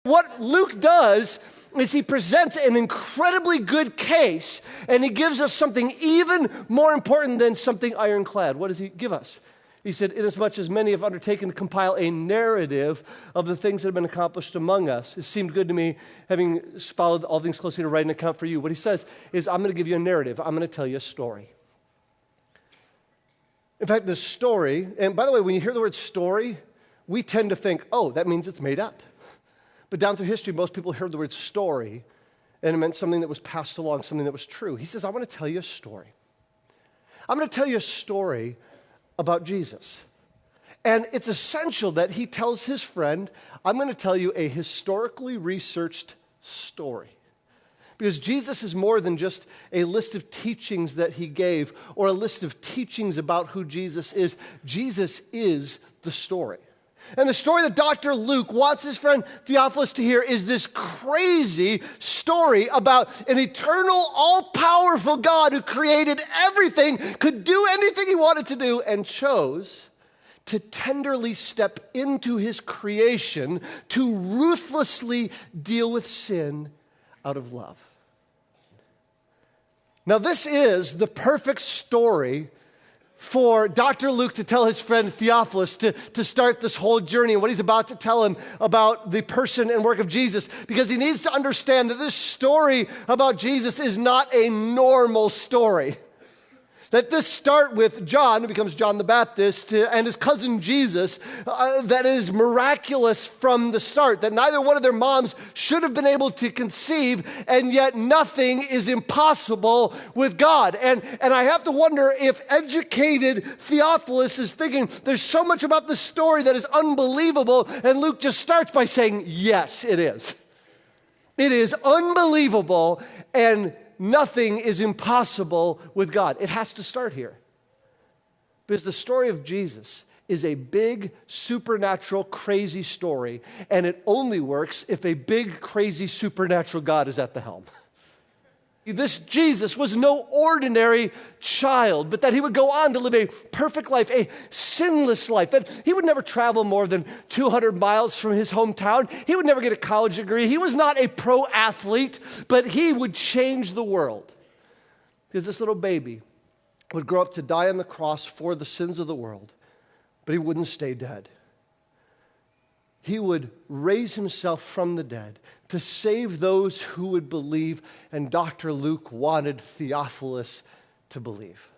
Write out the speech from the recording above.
What Luke does is he presents an incredibly good case, and he gives us something even more important than something ironclad. What does he give us? He said, inasmuch as many have undertaken to compile a narrative of the things that have been accomplished among us. It seemed good to me, having followed all things closely, to write an account for you. What he says is, I'm going to give you a narrative. I'm going to tell you a story. In fact, the story, and by the way, when you hear the word story, we tend to think, oh, that means it's made up. But down through history, most people heard the word story, and it meant something that was passed along, something that was true. He says, I want to tell you a story. I'm going to tell you a story about Jesus. And it's essential that he tells his friend, I'm going to tell you a historically researched story. Because Jesus is more than just a list of teachings that he gave or a list of teachings about who Jesus is. Jesus is the story. And the story that Dr. Luke wants his friend Theophilus to hear is this crazy story about an eternal, all-powerful God who created everything, could do anything he wanted to do, and chose to tenderly step into his creation to ruthlessly deal with sin out of love. Now, this is the perfect story for Dr. Luke to tell his friend Theophilus to start this whole journey and what he's about to tell him about the person and work of Jesus, because he needs to understand that this story about Jesus is not a normal story. That this start with John, who becomes John the Baptist, and his cousin Jesus, that is miraculous from the start, that neither one of their moms should have been able to conceive, and yet nothing is impossible with God. And I have to wonder if educated Theophilus is thinking, there's so much about this story that is unbelievable, and Luke just starts by saying, yes, it is. It is unbelievable, and nothing is impossible with God. It has to start here. Because the story of Jesus is a big, supernatural, crazy story, and it only works if a big, crazy, supernatural God is at the helm. This Jesus was no ordinary child, but that he would go on to live a perfect life, a sinless life, that he would never travel more than 200 miles from his hometown. He would never get a college degree. He was not a pro athlete, but he would change the world. Because this little baby would grow up to die on the cross for the sins of the world, but he wouldn't stay dead. He would raise himself from the dead to save those who would believe, and Dr. Luke wanted Theophilus to believe.